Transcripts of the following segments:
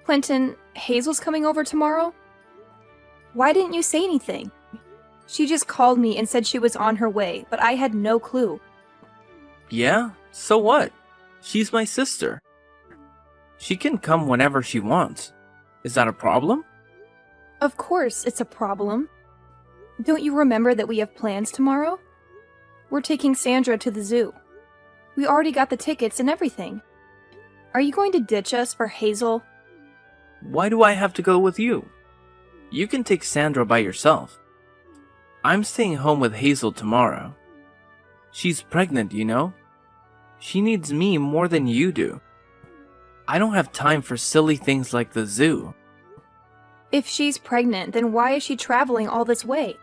Clinton, Hazel's coming over tomorrow? Why didn't you say anything? She just called me and said she was on her way, but I had no clue. Yeah? So what? She's my sister. She can come whenever she wants. Is that a problem? Of course it's a problem. Don't you remember that we have plans tomorrow? We're taking Sandra to the zoo. We already got the tickets and everything. Are you going to ditch us for Hazel? Why do I have to go with you? You can take Sandra by yourself. I'm staying home with Hazel tomorrow. She's pregnant, you know? She needs me more than you do. I don't have time for silly things like the zoo. If she's pregnant, then why is she traveling all this way?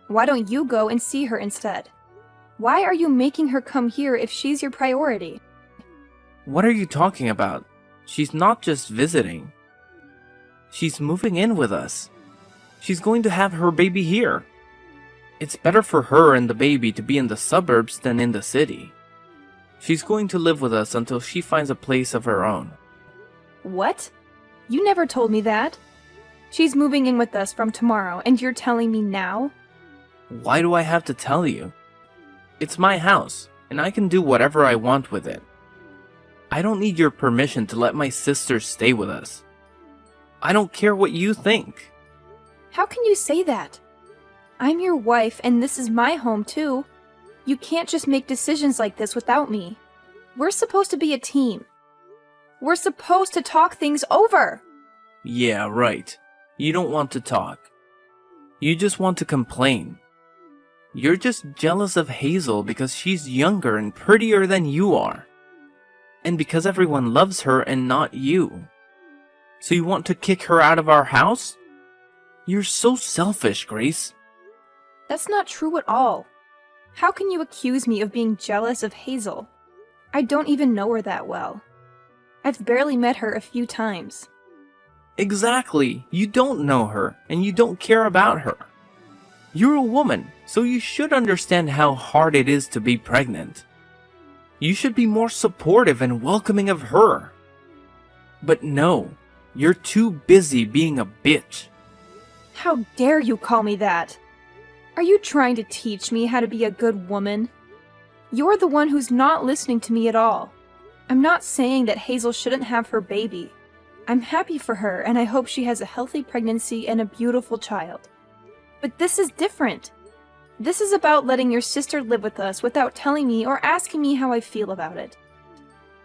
Why don't you go and see her instead? Why are you making her come here if she's your priority? What are you talking about? She's not just visiting. She's moving in with us. She's going to have her baby here. It's better for her and the baby to be in the suburbs than in the city. She's going to live with us until she finds a place of her own. What? You never told me that. She's moving in with us from tomorrow, and you're telling me now? Why do I have to tell you? It's my house, and I can do whatever I want with it. I don't need your permission to let my sister stay with us. I don't care what you think. How can you say that? I'm your wife, and this is my home too. You can't just make decisions like this without me. We're supposed to be a team. We're supposed to talk things over. Yeah, right. You don't want to talk. You just want to complain. You're just jealous of Hazel because she's younger and prettier than you are. And because everyone loves her and not you. So you want to kick her out of our house? You're so selfish, Grace. That's not true at all. How can you accuse me of being jealous of Hazel? I don't even know her that well. I've barely met her a few times. Exactly. You don't know her, and you don't care about her. You're a woman, so you should understand how hard it is to be pregnant. You should be more supportive and welcoming of her. But no, you're too busy being a bitch. How dare you call me that? Are you trying to teach me how to be a good woman? You're the one who's not listening to me at all. I'm not saying that Hazel shouldn't have her baby. I'm happy for her, and I hope she has a healthy pregnancy and a beautiful child. But this is different. This is about letting your sister live with us without telling me or asking me how I feel about it.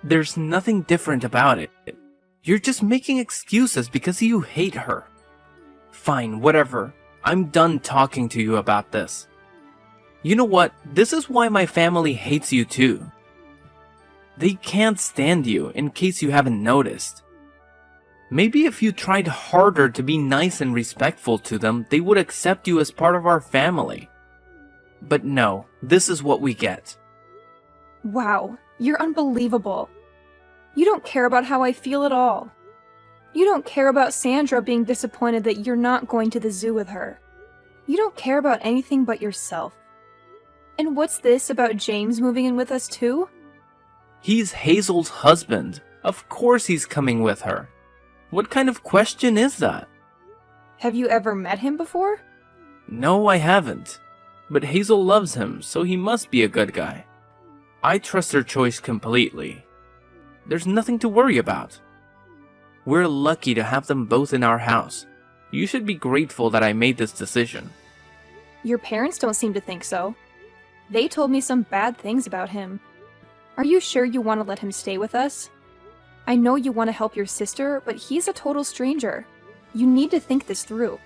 There's nothing different about it. You're just making excuses because you hate her. Fine, whatever. I'm done talking to you about this. You know what? This is why my family hates you too. They can't stand you, in case you haven't noticed. Maybe if you tried harder to be nice and respectful to them, they would accept you as part of our family. But no, this is what we get. Wow, you're unbelievable. You don't care about how I feel at all. You don't care about Sandra being disappointed that you're not going to the zoo with her. You don't care about anything but yourself. And what's this about James moving in with us too? He's Hazel's husband. Of course he's coming with her. What kind of question is that? Have you ever met him before? No, I haven't. But Hazel loves him, so he must be a good guy. I trust her choice completely. There's nothing to worry about. We're lucky to have them both in our house. You should be grateful that I made this decision. Your parents don't seem to think so. They told me some bad things about him. Are you sure you want to let him stay with us? I know you want to help your sister, but he's a total stranger. You need to think this through.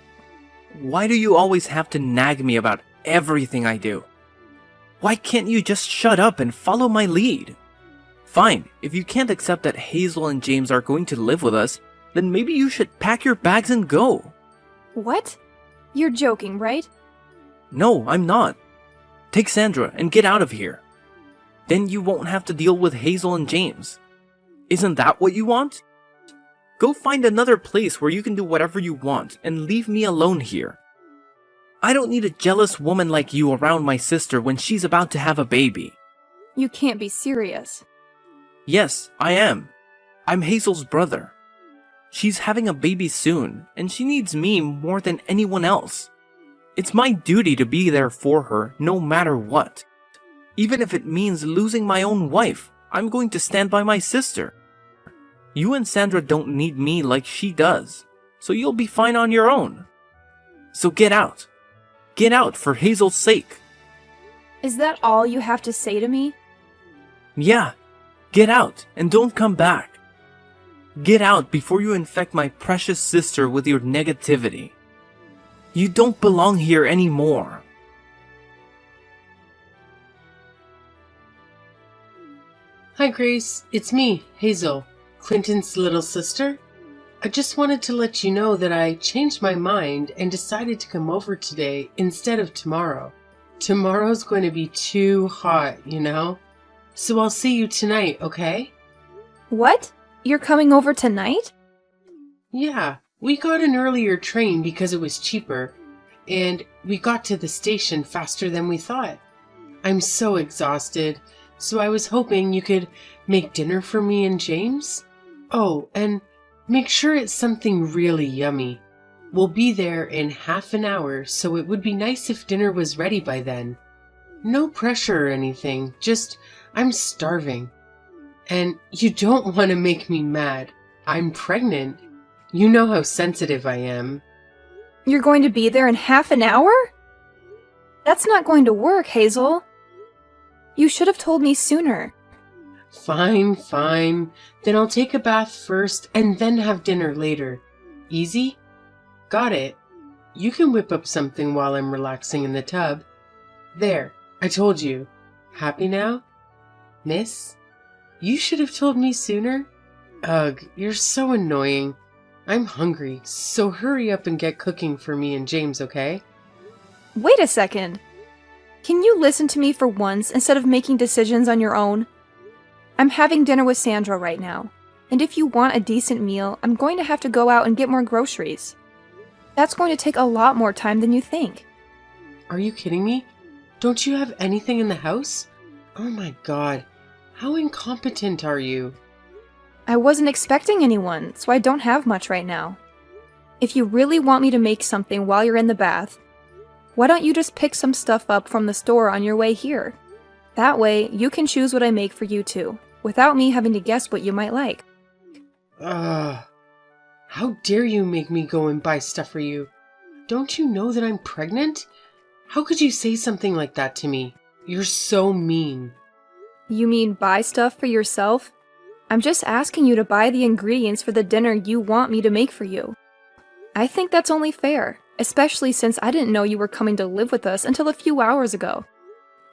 Why do you always have to nag me about everything I do? Why can't you just shut up and follow my lead? Fine, if you can't accept that Hazel and James are going to live with us, then maybe you should pack your bags and go. What? You're joking, right? No, I'm not. Take Sandra and get out of here. Then you won't have to deal with Hazel and James. Isn't that what you want? Go find another place where you can do whatever you want and leave me alone here. I don't need a jealous woman like you around my sister when she's about to have a baby. You can't be serious. Yes, I am. I'm Hazel's brother. She's having a baby soon, and she needs me more than anyone else. It's my duty to be there for her, no matter what. Even if it means losing my own wife, I'm going to stand by my sister. You and Sandra don't need me like she does, so you'll be fine on your own. So get out. Get out for Hazel's sake. Is that all you have to say to me? Yeah, get out and don't come back. Get out before you infect my precious sister with your negativity. You don't belong here anymore. Hi, Grace. It's me, Hazel, Clinton's little sister. I just wanted to let you know that I changed my mind and decided to come over today instead of tomorrow. Tomorrow's going to be too hot, you know? So I'll see you tonight, okay? What? You're coming over tonight? Yeah, we got an earlier train because it was cheaper, and we got to the station faster than we thought. I'm so exhausted, so I was hoping you could make dinner for me and James. Oh, and make sure it's something really yummy. We'll be there in half an hour, so it would be nice if dinner was ready by then. No pressure or anything, just I'm starving. And you don't want to make me mad. I'm pregnant. You know how sensitive I am. You're going to be there in half an hour? That's not going to work, Hazel. You should have told me sooner. Fine, fine. Then I'll take a bath first and then have dinner later. Easy? Got it. You can whip up something while I'm relaxing in the tub. There, I told you. Happy now? Miss? You should have told me sooner. Ugh, you're so annoying. I'm hungry, so hurry up and get cooking for me and James, okay? Wait a second. Can you listen to me for once instead of making decisions on your own? I'm having dinner with Sandra right now, and if you want a decent meal, I'm going to have to go out and get more groceries. That's going to take a lot more time than you think. Are you kidding me? Don't you have anything in the house? Oh my god, how incompetent are you? I wasn't expecting anyone, so I don't have much right now. If you really want me to make something while you're in the bath, why don't you just pick some stuff up from the store on your way here? That way, you can choose what I make for you too, without me having to guess what you might like. Ugh. How dare you make me go and buy stuff for you? Don't you know that I'm pregnant? How could you say something like that to me? You're so mean. You mean buy stuff for yourself? I'm just asking you to buy the ingredients for the dinner you want me to make for you. I think that's only fair, especially since I didn't know you were coming to live with us until a few hours ago.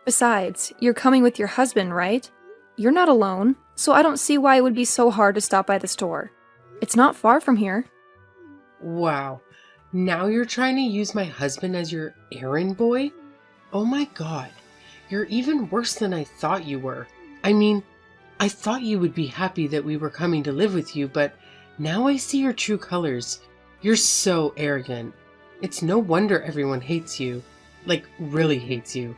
Besides, you're coming with your husband, right? You're not alone, so I don't see why it would be so hard to stop by the store. It's not far from here. Wow. Now you're trying to use my husband as your errand boy? Oh my god. You're even worse than I thought you were. I mean, I thought you would be happy that we were coming to live with you, but now I see your true colors. You're so arrogant. It's no wonder everyone hates you. Like, really hates you.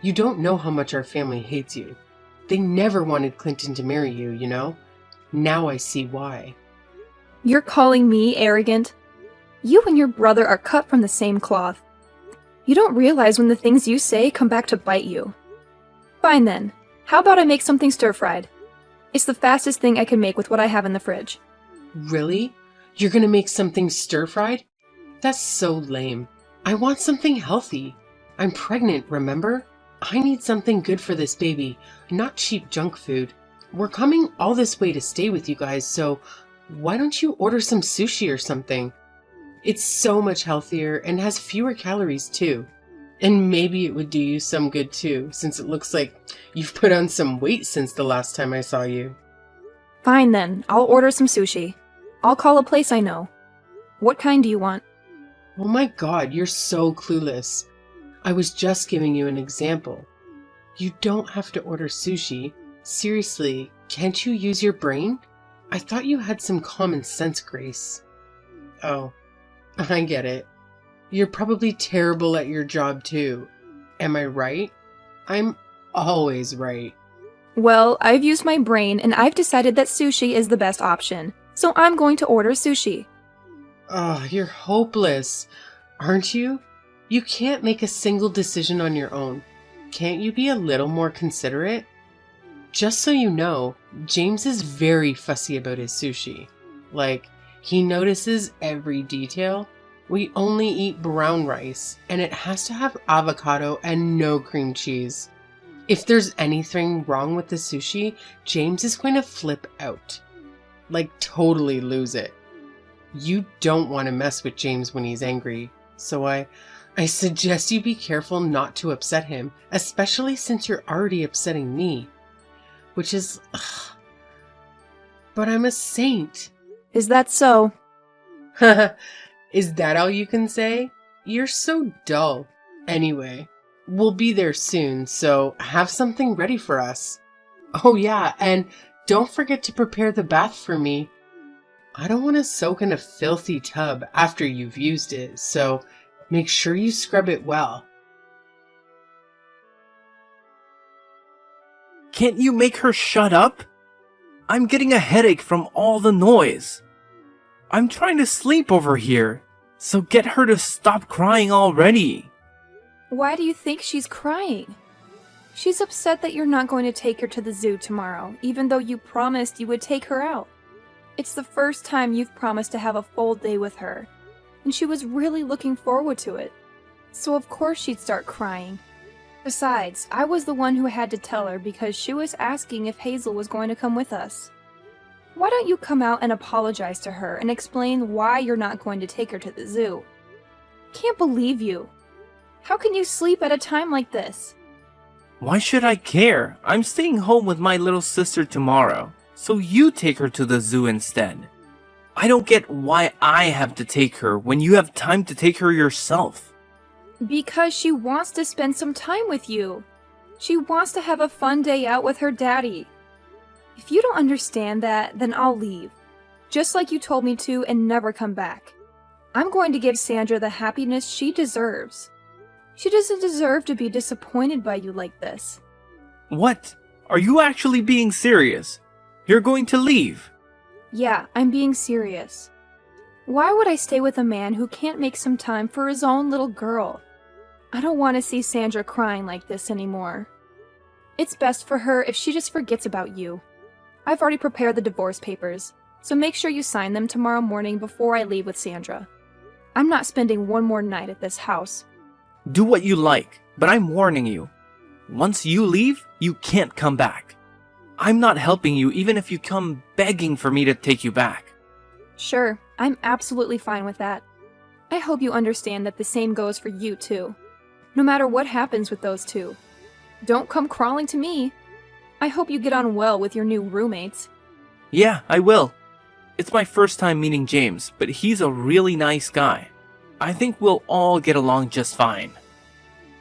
You don't know how much our family hates you. They never wanted Clinton to marry you, you know? Now I see why. You're calling me arrogant? You and your brother are cut from the same cloth. You don't realize when the things you say come back to bite you. Fine then. How about I make something stir-fried? It's the fastest thing I can make with what I have in the fridge. Really? You're gonna make something stir-fried? That's so lame. I want something healthy. I'm pregnant, remember? I need something good for this baby, not cheap junk food. We're coming all this way to stay with you guys, so why don't you order some sushi or something? It's so much healthier and has fewer calories too. And maybe it would do you some good too, since it looks like you've put on some weight since the last time I saw you. Fine then, I'll order some sushi. I'll call a place I know. What kind do you want? Oh my god, you're so clueless. I was just giving you an example. You don't have to order sushi. Seriously, can't you use your brain? I thought you had some common sense, Grace. Oh, I get it. You're probably terrible at your job too. Am I right? I'm always right. Well, I've used my brain and I've decided that sushi is the best option. So I'm going to order sushi. Oh, you're hopeless, aren't you? You can't make a single decision on your own. Can't you be a little more considerate? Just so you know, James is very fussy about his sushi. Like, he notices every detail. We only eat brown rice, and it has to have avocado and no cream cheese. If there's anything wrong with the sushi, James is going to flip out. Like, totally lose it. You don't want to mess with James when he's angry, so I suggest you be careful not to upset him, especially since you're already upsetting me. Which is... Ugh. But I'm a saint. Is that so? Is that all you can say? You're so dull. Anyway, we'll be there soon, so have something ready for us. Oh yeah, and don't forget to prepare the bath for me. I don't want to soak in a filthy tub after you've used it, so make sure you scrub it well. Can't you make her shut up? I'm getting a headache from all the noise. I'm trying to sleep over here, so get her to stop crying already. Why do you think she's crying? She's upset that you're not going to take her to the zoo tomorrow, even though you promised you would take her out. It's the first time you've promised to have a full day with her, and she was really looking forward to it. So of course she'd start crying. Besides, I was the one who had to tell her because she was asking if Hazel was going to come with us. Why don't you come out and apologize to her and explain why you're not going to take her to the zoo? Can't believe you. How can you sleep at a time like this? Why should I care? I'm staying home with my little sister tomorrow, so you take her to the zoo instead. I don't get why I have to take her when you have time to take her yourself. Because she wants to spend some time with you. She wants to have a fun day out with her daddy. If you don't understand that, then I'll leave. Just like you told me to, and never come back. I'm going to give Sandra the happiness she deserves. She doesn't deserve to be disappointed by you like this. What? Are you actually being serious? You're going to leave? Yeah, I'm being serious. Why would I stay with a man who can't make some time for his own little girl? I don't want to see Sandra crying like this anymore. It's best for her if she just forgets about you. I've already prepared the divorce papers, so make sure you sign them tomorrow morning before I leave with Sandra. I'm not spending one more night at this house. Do what you like, but I'm warning you. Once you leave, you can't come back. I'm not helping you even if you come begging for me to take you back. Sure, I'm absolutely fine with that. I hope you understand that the same goes for you too. No matter what happens with those two. Don't come crawling to me. I hope you get on well with your new roommates. Yeah, I will. It's my first time meeting James, but he's a really nice guy. I think we'll all get along just fine.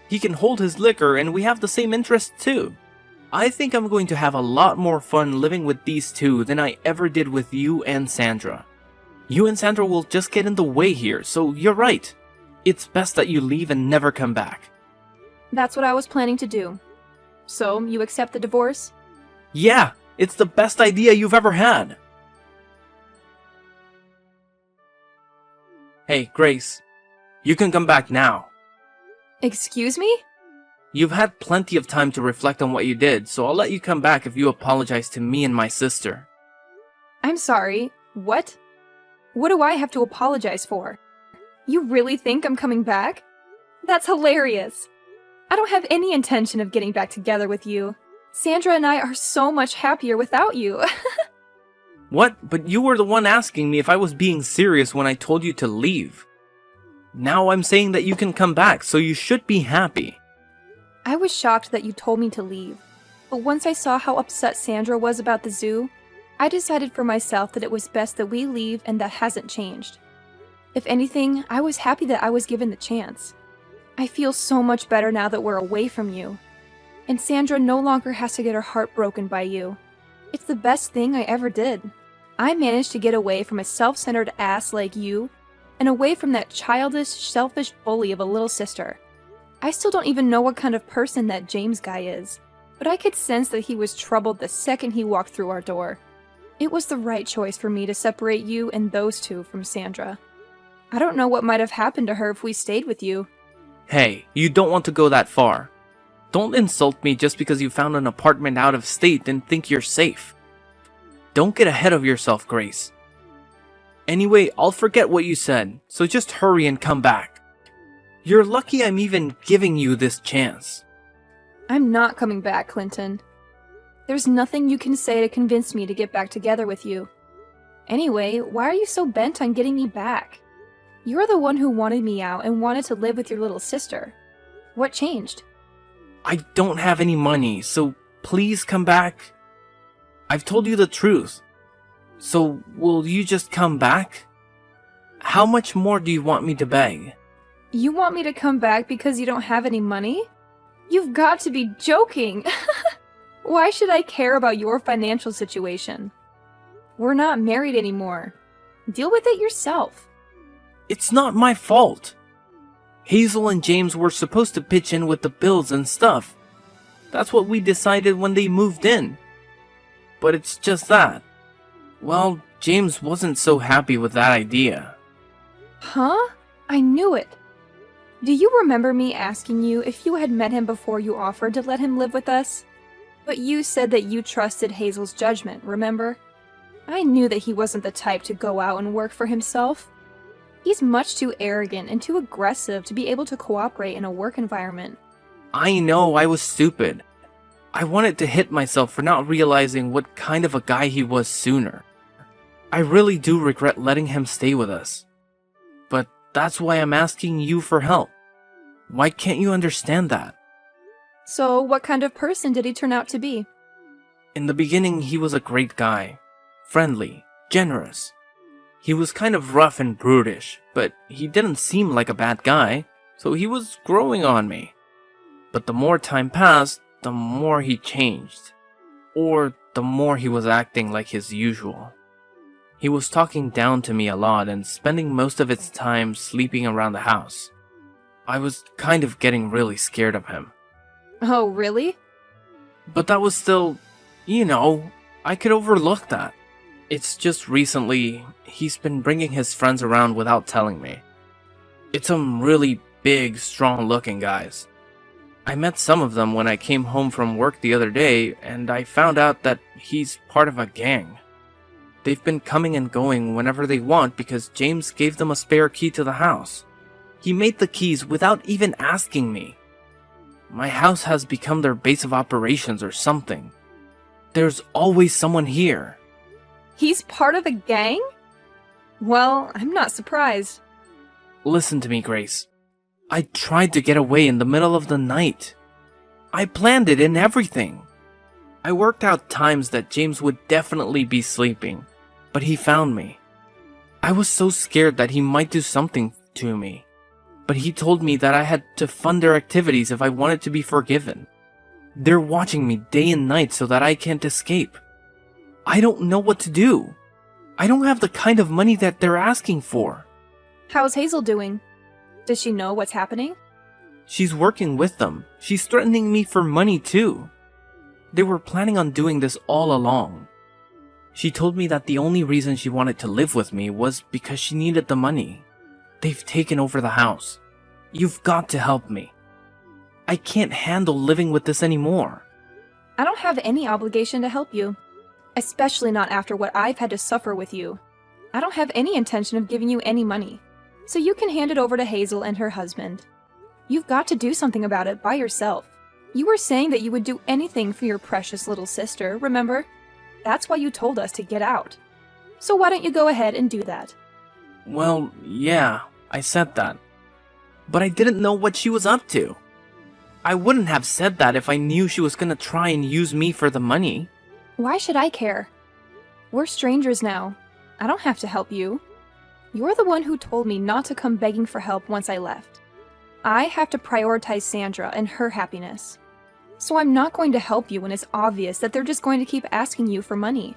He can hold his liquor and we have the same interests too. I think I'm going to have a lot more fun living with these two than I ever did with you and Sandra. You and Sandra will just get in the way here, so you're right. It's best that you leave and never come back. That's what I was planning to do. So, you accept the divorce? Yeah, it's the best idea you've ever had. Hey, Grace. You can come back now. Excuse me? You've had plenty of time to reflect on what you did, so I'll let you come back if you apologize to me and my sister. I'm sorry. What? What do I have to apologize for? You really think I'm coming back? That's hilarious. I don't have any intention of getting back together with you. Sandra and I are so much happier without you. What? But you were the one asking me if I was being serious when I told you to leave. Now I'm saying that you can come back, so you should be happy. I was shocked that you told me to leave, but once I saw how upset Sandra was about the zoo, I decided for myself that it was best that we leave, and that hasn't changed. If anything, I was happy that I was given the chance. I feel so much better now that we're away from you. And Sandra no longer has to get her heart broken by you. It's the best thing I ever did. I managed to get away from a self-centered ass like you, and away from that childish, selfish bully of a little sister. I still don't even know what kind of person that James guy is, but I could sense that he was troubled the second he walked through our door. It was the right choice for me to separate you and those two from Sandra. I don't know what might have happened to her if we stayed with you. Hey, you don't want to go that far. Don't insult me just because you found an apartment out of state and think you're safe. Don't get ahead of yourself, Grace. Anyway, I'll forget what you said, so just hurry and come back. You're lucky I'm even giving you this chance. I'm not coming back, Clinton. There's nothing you can say to convince me to get back together with you. Anyway, why are you so bent on getting me back? You're the one who wanted me out and wanted to live with your little sister. What changed? I don't have any money, so please come back. I've told you the truth. So will you just come back? How much more do you want me to beg? You want me to come back because you don't have any money? You've got to be joking! Why should I care about your financial situation? We're not married anymore. Deal with it yourself. It's not my fault. Hazel and James were supposed to pitch in with the bills and stuff. That's what we decided when they moved in. But it's just that. Well, James wasn't so happy with that idea. Huh? I knew it. Do you remember me asking you if you had met him before you offered to let him live with us? But you said that you trusted Hazel's judgment, remember? I knew that he wasn't the type to go out and work for himself. He's much too arrogant and too aggressive to be able to cooperate in a work environment. I know I was stupid. I wanted to hit myself for not realizing what kind of a guy he was sooner. I really do regret letting him stay with us. But that's why I'm asking you for help. Why can't you understand that? So, what kind of person did he turn out to be? In the beginning, he was a great guy. Friendly, generous. He was kind of rough and brutish, but he didn't seem like a bad guy, so he was growing on me. But the more time passed, the more he changed. Or the more he was acting like his usual. He was talking down to me a lot and spending most of his time sleeping around the house. I was kind of getting really scared of him. Oh, really? But that was still, I could overlook that. It's just recently, he's been bringing his friends around without telling me. It's some really big, strong-looking guys. I met some of them when I came home from work the other day, and I found out that he's part of a gang. They've been coming and going whenever they want because James gave them a spare key to the house. He made the keys without even asking me. My house has become their base of operations or something. There's always someone here. He's part of a gang? Well, I'm not surprised. Listen to me, Grace. I tried to get away in the middle of the night. I planned it and everything. I worked out times that James would definitely be sleeping, but he found me. I was so scared that he might do something to me, but he told me that I had to fund their activities if I wanted to be forgiven. They're watching me day and night so that I can't escape. I don't know what to do. I don't have the kind of money that they're asking for. How's Hazel doing? Does she know what's happening? She's working with them. She's threatening me for money too. They were planning on doing this all along. She told me that the only reason she wanted to live with me was because she needed the money. They've taken over the house. You've got to help me. I can't handle living with this anymore. I don't have any obligation to help you. Especially not after what I've had to suffer with you. I don't have any intention of giving you any money. So you can hand it over to Hazel and her husband. You've got to do something about it by yourself. You were saying that you would do anything for your precious little sister, remember? That's why you told us to get out. So why don't you go ahead and do that? Well, yeah, I said that. But I didn't know what she was up to. I wouldn't have said that if I knew she was gonna try and use me for the money. Why should I care? We're strangers now. I don't have to help you. You're the one who told me not to come begging for help once I left. I have to prioritize Sandra and her happiness. So I'm not going to help you when it's obvious that they're just going to keep asking you for money.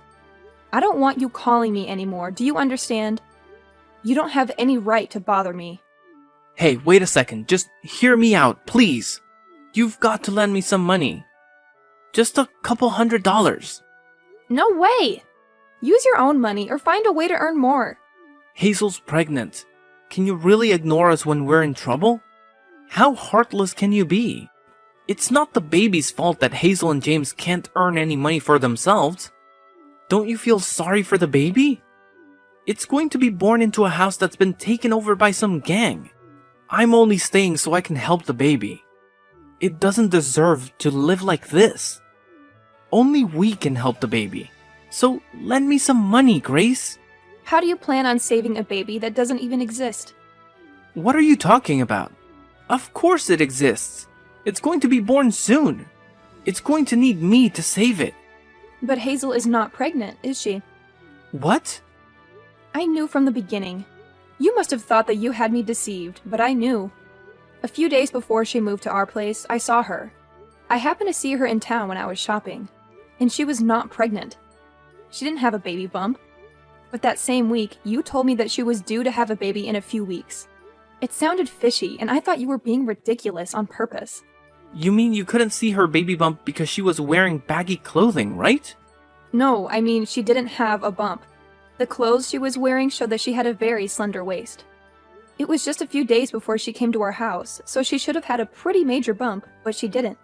I don't want you calling me anymore, do you understand? You don't have any right to bother me. Hey, wait a second, just hear me out, please. You've got to lend me some money. Just a couple $100. No way! Use your own money or find a way to earn more. Hazel's pregnant. Can you really ignore us when we're in trouble? How heartless can you be? It's not the baby's fault that Hazel and James can't earn any money for themselves. Don't you feel sorry for the baby? It's going to be born into a house that's been taken over by some gang. I'm only staying so I can help the baby. It doesn't deserve to live like this. Only we can help the baby. So lend me some money, Grace. How do you plan on saving a baby that doesn't even exist? What are you talking about? Of course it exists. It's going to be born soon. It's going to need me to save it. But Hazel is not pregnant, is she? What? I knew from the beginning. You must have thought that you had me deceived, but I knew. A few days before she moved to our place, I saw her. I happened to see her in town when I was shopping, and she was not pregnant. She didn't have a baby bump. But that same week, you told me that she was due to have a baby in a few weeks. It sounded fishy, and I thought you were being ridiculous on purpose. You mean you couldn't see her baby bump because she was wearing baggy clothing, right? No, I mean she didn't have a bump. The clothes she was wearing showed that she had a very slender waist. It was just a few days before she came to our house, so she should have had a pretty major bump, but she didn't.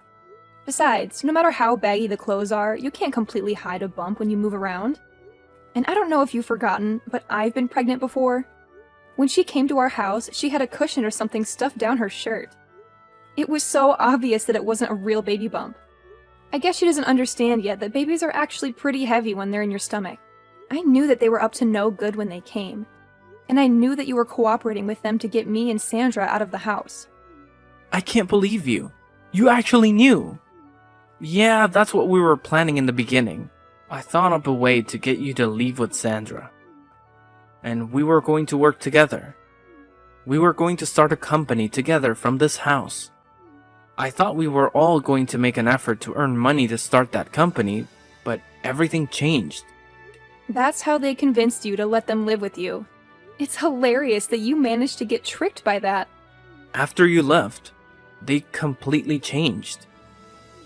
Besides, no matter how baggy the clothes are, you can't completely hide a bump when you move around. And I don't know if you've forgotten, but I've been pregnant before. When she came to our house, she had a cushion or something stuffed down her shirt. It was so obvious that it wasn't a real baby bump. I guess she doesn't understand yet that babies are actually pretty heavy when they're in your stomach. I knew that they were up to no good when they came. And I knew that you were cooperating with them to get me and Sandra out of the house. I can't believe you. You actually knew. Yeah, that's what we were planning in the beginning. I thought up a way to get you to leave with Sandra. And we were going to work together. We were going to start a company together from this house. I thought we were all going to make an effort to earn money to start that company, but everything changed. That's how they convinced you to let them live with you. It's hilarious that you managed to get tricked by that. After you left, they completely changed.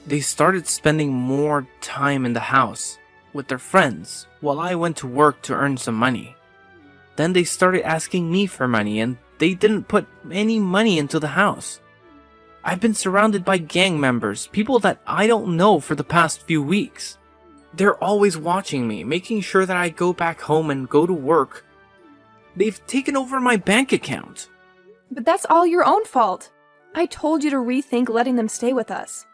They started spending more time in the house with their friends while I went to work to earn some money. Then they started asking me for money and they didn't put any money into the house. I've been surrounded by gang members, people that I don't know for the past few weeks. They're always watching me, making sure that I go back home and go to work. They've taken over my bank account. But that's all your own fault. I told you to rethink letting them stay with us.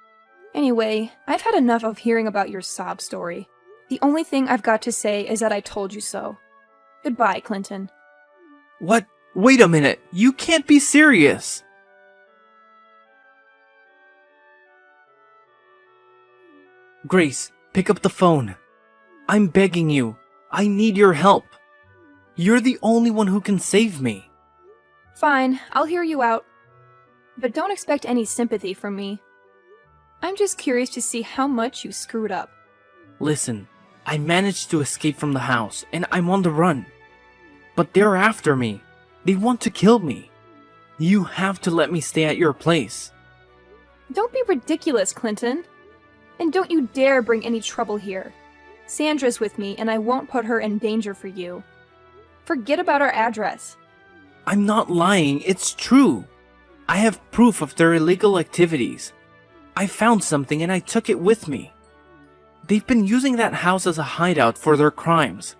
Anyway, I've had enough of hearing about your sob story. The only thing I've got to say is that I told you so. Goodbye, Clinton. What? Wait a minute. You can't be serious. Grace, pick up the phone. I'm begging you. I need your help. You're the only one who can save me. Fine, I'll hear you out. But don't expect any sympathy from me. I'm just curious to see how much you screwed up. Listen, I managed to escape from the house and I'm on the run. But they're after me. They want to kill me. You have to let me stay at your place. Don't be ridiculous, Clinton. And don't you dare bring any trouble here. Sandra's with me and I won't put her in danger for you. Forget about our address. I'm not lying, it's true. I have proof of their illegal activities. I found something and I took it with me. They've been using that house as a hideout for their crimes.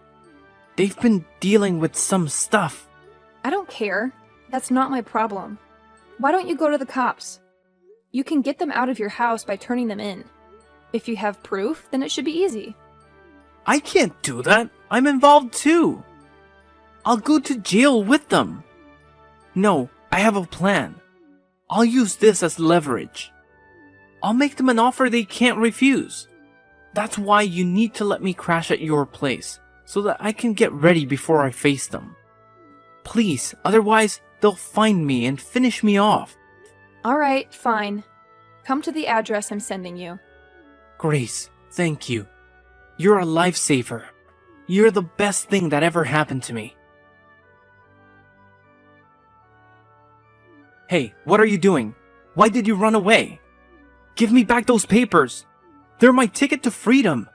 They've been dealing with some stuff. I don't care. That's not my problem. Why don't you go to the cops? You can get them out of your house by turning them in. If you have proof, then it should be easy. I can't do that. I'm involved too. I'll go to jail with them. No, I have a plan. I'll use this as leverage. I'll make them an offer they can't refuse. That's why you need to let me crash at your place, so that I can get ready before I face them. Please, otherwise they'll find me and finish me off. Alright, fine. Come to the address I'm sending you. Grace, thank you. You're a lifesaver. You're the best thing that ever happened to me. Hey, what are you doing? Why did you run away? Give me back those papers. They're my ticket to freedom.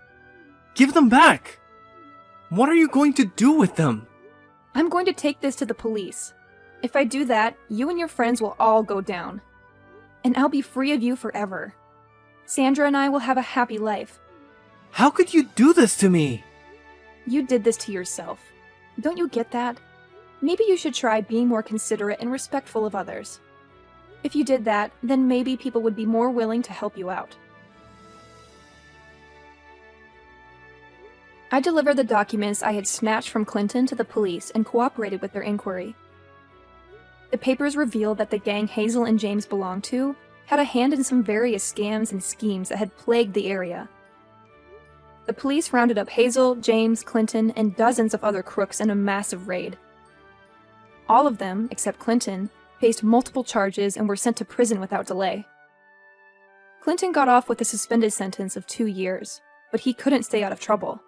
Give them back. What are you going to do with them? I'm going to take this to the police. If I do that, you and your friends will all go down. And I'll be free of you forever. Sandra and I will have a happy life. How could you do this to me? You did this to yourself. Don't you get that? Maybe you should try being more considerate and respectful of others. If you did that, then maybe people would be more willing to help you out. I delivered the documents I had snatched from Clinton to the police and cooperated with their inquiry. The papers revealed that the gang Hazel and James belonged to had a hand in some various scams and schemes that had plagued the area. The police rounded up Hazel, James, Clinton, and dozens of other crooks in a massive raid. All of them, except Clinton, faced multiple charges and were sent to prison without delay. Clinton got off with a suspended sentence of 2 years, but he couldn't stay out of trouble.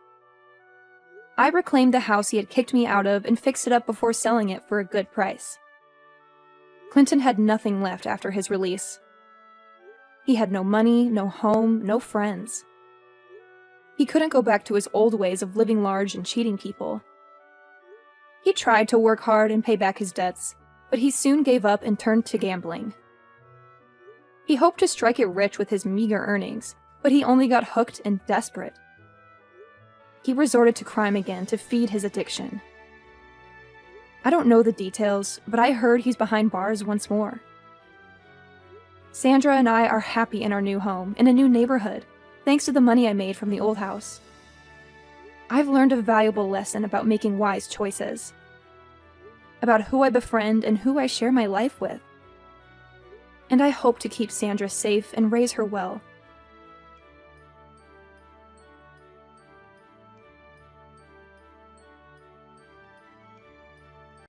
I reclaimed the house he had kicked me out of and fixed it up before selling it for a good price. Clinton had nothing left after his release. He had no money, no home, no friends. He couldn't go back to his old ways of living large and cheating people. He tried to work hard and pay back his debts, but he soon gave up and turned to gambling. He hoped to strike it rich with his meager earnings, but he only got hooked and desperate. He resorted to crime again to feed his addiction. I don't know the details, but I heard he's behind bars once more. Sandra and I are happy in our new home, in a new neighborhood, thanks to the money I made from the old house. I've learned a valuable lesson about making wise choices, about who I befriend and who I share my life with. And I hope to keep Sandra safe and raise her well.